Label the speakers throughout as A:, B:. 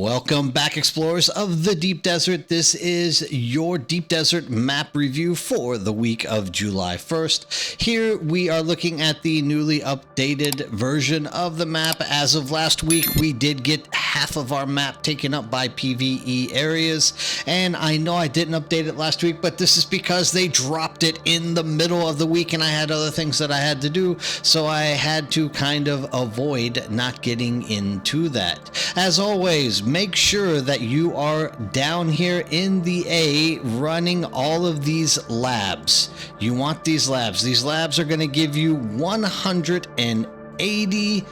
A: Welcome back, explorers of the Deep Desert. This is your Deep Desert map review for the week of July 1st. Here we are looking at the newly updated version of the map. As of last week, we did get half of our map taken up by PvE areas, and I know I didn't update it last week, but this is because they dropped it in the middle of the week and I had other things that I had to do, so I had to kind of avoid not getting into that. As always, make sure that you are down here in the A running all of these labs. You want these labs. These labs are going to give you 180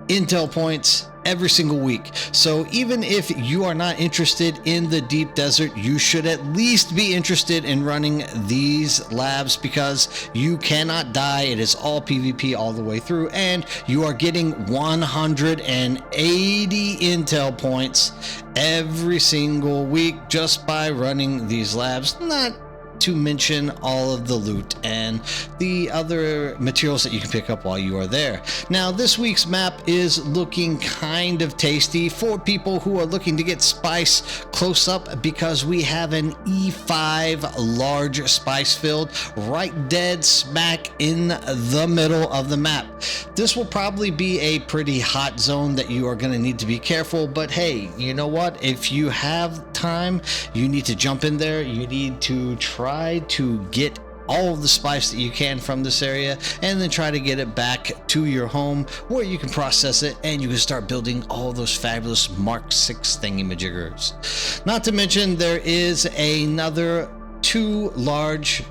A: intel points every single week. So even if you are not interested in the Deep Desert, you should at least be interested in running these labs because you cannot die. It is all PvP all the way through, and you are getting 180 intel points every single week just by running these labs. Not to mention all of the loot and the other materials that you can pick up while you are there. Now, this week's map is looking kind of tasty for people who are looking to get spice close up because we have an E5 large spice field right dead smack in the middle of the map. This will probably be a pretty hot zone that you are going to need to be careful, but hey, you know what? If you have time, you need to jump in there. You need to try to get all of the spice that you can from this area and then try to get it back to your home where you can process it and you can start building all those fabulous Mark 6 thingy-majiggers. Not to mention there is another 2 large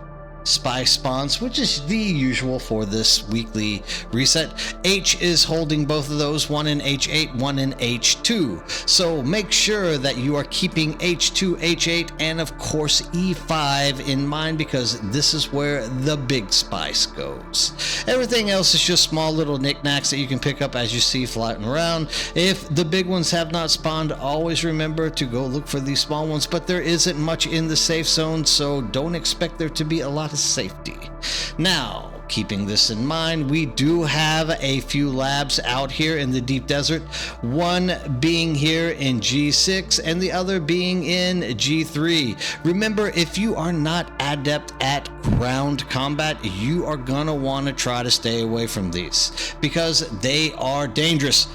A: spice spawns, which is the usual for this weekly reset. H is holding both of those, one in H8, one in H2. So make sure that you are keeping H2, H8, and of course E5 in mind because this is where the big spice goes. Everything else is just small little knickknacks that you can pick up as you see floating around. If the big ones have not spawned, always remember to go look for these small ones, but there isn't much in the safe zone, so don't expect there to be a lot of safety. Now, keeping this in mind, we do have a few labs out here in the Deep Desert, one being here in G6 and the other being in G3. Remember, if you are not adept at ground combat, you are gonna want to try to stay away from these because they are dangerous.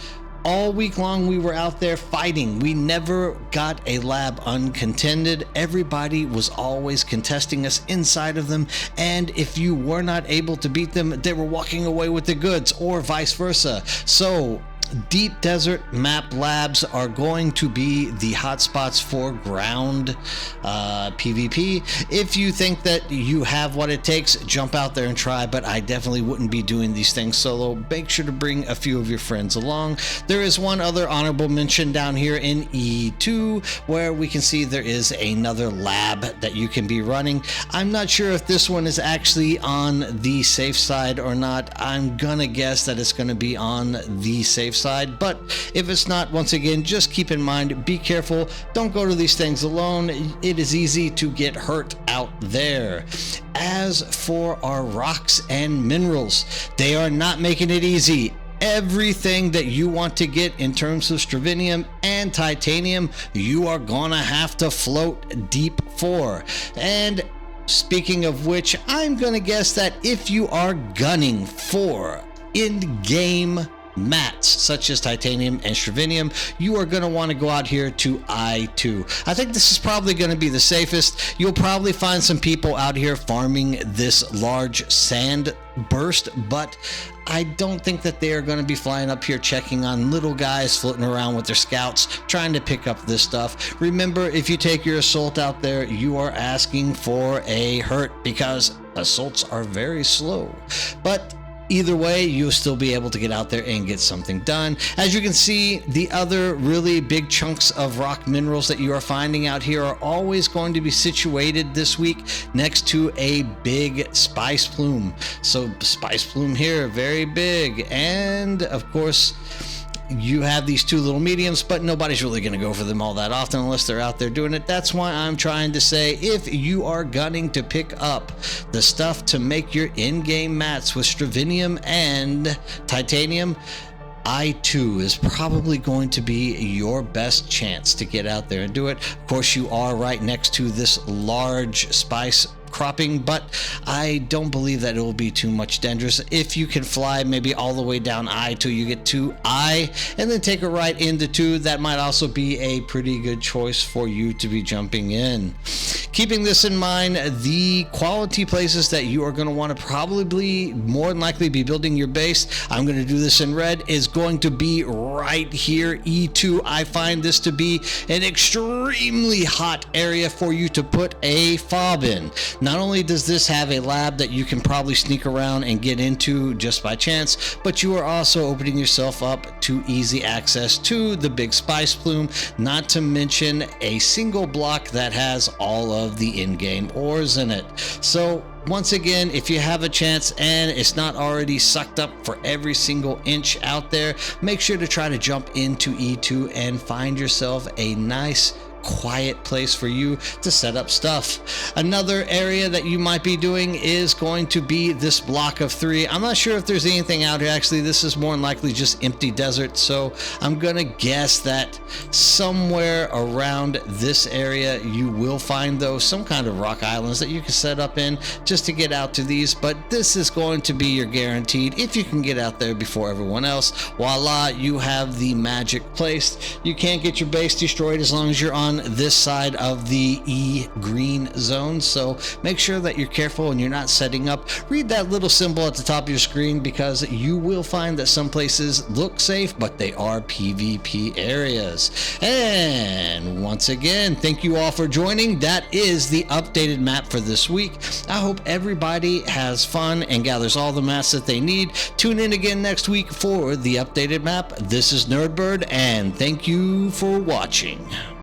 A: All week long we were out there fighting. We never got a lab uncontended. Everybody was always contesting us inside of them, and if you were not able to beat them, they were walking away with the goods, or vice versa. So Deep Desert map labs are going to be the hotspots for ground PvP. If you think that you have what it takes, jump out there and try, but I definitely wouldn't be doing these things solo. Make sure to bring a few of your friends along. There is one other honorable mention down here in E2 where we can see there is another lab that you can be running. I'm not sure if this one is actually on the safe side or not. I'm gonna guess that it's gonna be on the safe side, but if it's not, once again, just keep in mind, be careful. Don't go to these things alone. It is easy to get hurt out there. As for our rocks and minerals, they are not making it easy. Everything that you want to get in terms of stravinium and titanium, you are gonna have to float deep for. And speaking of which, I'm gonna guess that if you are gunning for in-game mats such as titanium and stravinium, you are going to want to go out here to I2. I think this is probably going to be the safest. You'll probably find some people out here farming this large sand burst, but I don't think that they are going to be flying up here checking on little guys floating around with their scouts trying to pick up this stuff. Remember, if you take your assault out there, you are asking for a hurt because assaults are very slow. But either way, you'll still be able to get out there and get something done. As you can see, the other really big chunks of rock minerals that you are finding out here are always going to be situated this week next to a big spice plume. So spice plume here, very big. And of course, you have these 2 little mediums, but nobody's really going to go for them all that often unless they're out there doing it. That's why I'm trying to say, if you are gunning to pick up the stuff to make your in-game mats with stravinium and titanium, I-2 is probably going to be your best chance to get out there and do it. Of course, you are right next to this large spice cropping, but I don't believe that it will be too much dangerous. If you can fly maybe all the way down I till you get to I and then take a right into 2, that might also be a pretty good choice for you to be jumping in. Keeping this in mind, the quality places that you are going to want to probably more than likely be building your base, I'm going to do this in red, is going to be right here, E2. I find this to be an extremely hot area for you to put a fob in. Not only does this have a lab that you can probably sneak around and get into just by chance, but you are also opening yourself up to easy access to the big spice plume, not to mention a single block that has all of the in-game ores in it. So once again, if you have a chance and it's not already sucked up for every single inch out there, make sure to try to jump into E2 and find yourself a nice quiet place for you to set up stuff. Another area that you might be doing is going to be this block of 3. I'm not sure if there's anything out here. Actually, this is more than likely just empty desert, so I'm gonna guess that somewhere around this area you will find those some kind of rock islands that you can set up in just to get out to these. But this is going to be your guaranteed if you can get out there before everyone else. Voila, you have the magic placed. You can't get your base destroyed as long as you're on this side of the E green zone, so make sure that you're careful and you're not setting up. Read that little symbol at the top of your screen, because you will find that some places look safe but they are PvP areas. And once again, thank you all for joining. That is the updated map for this week. I hope everybody has fun and gathers all the mats that they need. Tune in again next week for the updated map. This is Nerdbird, and thank you for watching.